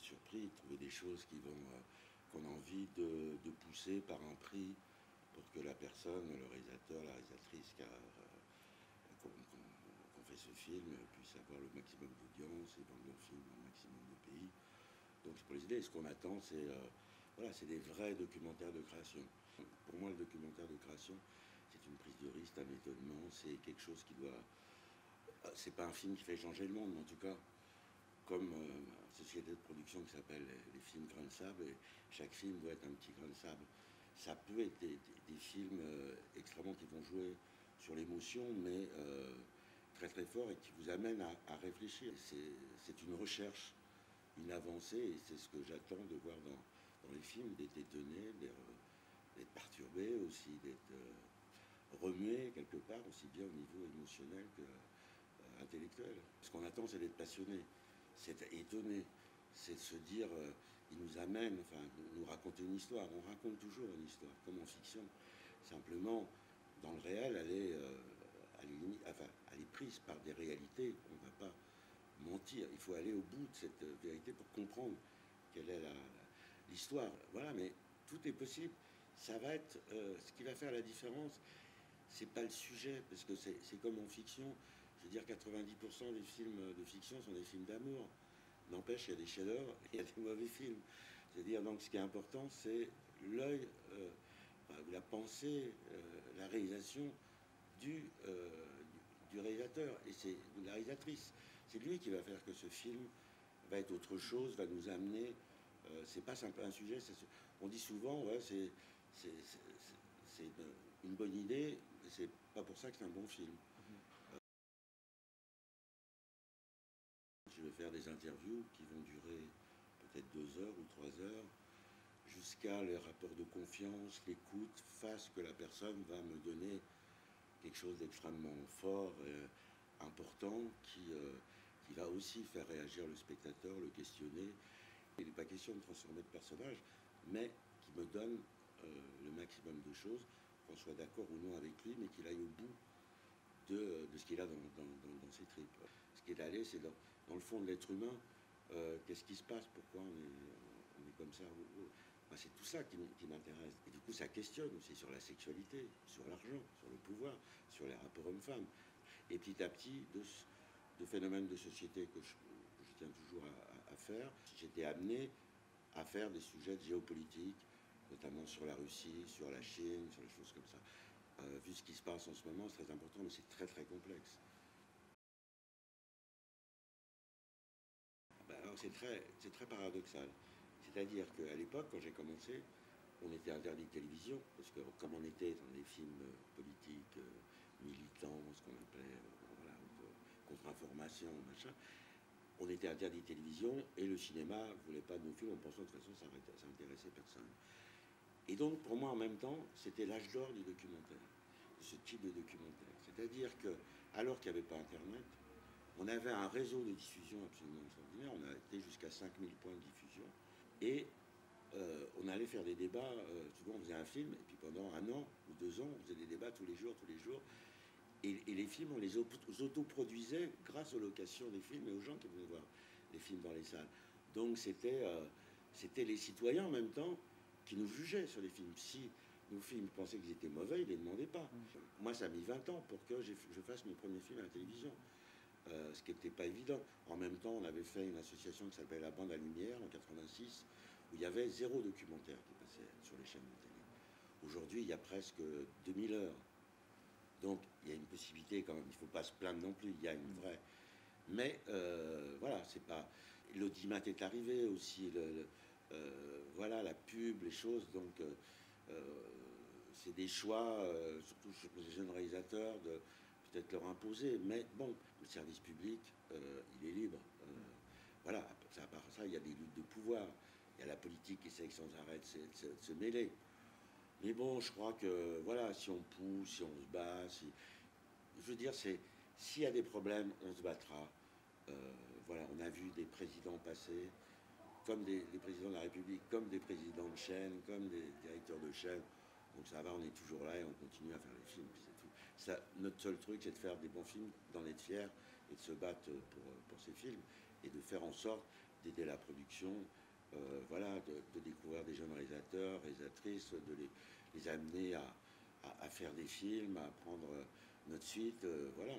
surpris, de trouver des choses qui vont qu'on a envie de pousser par un prix pour que la personne, le réalisateur, la réalisatrice qu'on fait ce film puisse avoir le maximum d'audience et vendre le film dans le maximum de pays. Donc c'est pour les idées. Et ce qu'on attend, c'est voilà, c'est des vrais documentaires de création. Pour moi, le documentaire de création, c'est une prise de risque, un étonnement, c'est quelque chose qui doit... C'est pas un film qui fait changer le monde, mais en tout cas, comme une société de production qui s'appelle les films Grains de Sable, et chaque film doit être un petit grain de sable. Ça peut être des films extrêmement qui vont jouer sur l'émotion, mais très très fort et qui vous amènent à réfléchir. C'est une recherche, une avancée, et c'est ce que j'attends de voir dans les films, d'être étonné, d'être perturbé aussi, d'être remué quelque part, aussi bien au niveau émotionnel que intellectuel. Ce qu'on attend, c'est d'être passionné, c'est étonné, c'est de se dire, il nous amène, enfin, nous raconter une histoire. On raconte toujours une histoire, comme en fiction. Simplement, dans le réel, elle est prise par des réalités. On ne va pas mentir. Il faut aller au bout de cette vérité pour comprendre quelle est l'histoire. Voilà, mais tout est possible. Ça va être ce qui va faire la différence. C'est pas le sujet, parce que c'est comme en fiction. Je veux dire, 90% des films de fiction sont des films d'amour. N'empêche, il y a des chefs-d'œuvre, il y a des mauvais films. C'est-à-dire, donc, ce qui est important, c'est l'œil, la pensée, la réalisation du réalisateur. Et c'est la réalisatrice. C'est lui qui va faire que ce film va être autre chose, va nous amener. C'est pas simplement un sujet. On dit souvent, ouais, c'est une bonne idée, mais c'est pas pour ça que c'est un bon film. Je vais faire des interviews qui vont durer peut-être 2 heures ou 3 heures, jusqu'à les rapports de confiance, l'écoute, fasse que la personne va me donner quelque chose d'extrêmement fort, important, qui va aussi faire réagir le spectateur, le questionner. Il n'est pas question de transformer de personnage, mais qui me donne le maximum de choses, qu'on soit d'accord ou non avec lui, mais qu'il aille au bout de ce qu'il a dans ses tripes. Ce qui est allé, c'est dans le fond de l'être humain. Qu'est-ce qui se passe? Pourquoi on est comme ça? Moi, c'est tout ça qui m'intéresse. Et du coup, ça questionne aussi sur la sexualité, sur l'argent, sur le pouvoir, sur les rapports hommes-femmes. Et petit à petit, de phénomènes de société que je tiens toujours à faire, j'étais amené à faire des sujets de géopolitique, notamment sur la Russie, sur la Chine, sur les choses comme ça. Vu ce qui se passe en ce moment, c'est très important, mais c'est très très complexe. Ben alors c'est très paradoxal. C'est-à-dire qu'à l'époque, quand j'ai commencé, on était interdit de télévision, parce que comme on était dans des films politiques, militants, ce qu'on appelait voilà, contre-information, machin, on était interdit de télévision et le cinéma ne voulait pas de nos films en pensant que de toute façon ça n'intéressait personne. Et donc pour moi en même temps, c'était l'âge d'or du documentaire, de ce type de documentaire. C'est-à-dire que, alors qu'il n'y avait pas Internet, on avait un réseau de diffusion absolument extraordinaire, on a été jusqu'à 5000 points de diffusion, et on allait faire des débats, souvent on faisait un film, et puis pendant 1 an ou 2 ans, on faisait des débats tous les jours, et les films, on les autoproduisait grâce aux locations des films et aux gens qui venaient voir les films dans les salles. Donc c'était les citoyens en même temps qui nous jugeaient sur les films. Si nos films pensaient qu'ils étaient mauvais, ils ne les demandaient pas. Moi, ça a mis 20 ans pour que je fasse mes premiers films à la télévision. Ce qui n'était pas évident. En même temps, on avait fait une association qui s'appelait La Bande à Lumière en 86, où il y avait 0 documentaire qui passait sur les chaînes de télé. Aujourd'hui, il y a presque 2000 heures. Donc, il y a une possibilité quand même. Il ne faut pas se plaindre non plus. Il y a une vraie. Mais voilà, c'est pas. L'audimat est arrivé aussi. Voilà, la pub, les choses. Donc, c'est des choix, surtout pour les jeunes réalisateurs, de peut-être leur imposer. Mais bon, le service public, il est libre. Voilà, à part ça, il y a des luttes de pouvoir. Il y a la politique qui essaie sans arrêt de se mêler. Mais bon, je crois que, voilà, si on pousse, si on se bat, je veux dire, s'il y a des problèmes, on se battra. Voilà, on a vu des présidents passer, comme des présidents de la République, comme des présidents de chaîne, comme des directeurs de chaîne. Donc ça va, on est toujours là et on continue à faire les films, puis c'est tout. Ça, notre seul truc, c'est de faire des bons films, d'en être fiers et de se battre pour ces films et de faire en sorte d'aider la production, voilà, de découvrir des jeunes réalisateurs, réalisatrices, de les amener à faire des films, à prendre notre suite, voilà.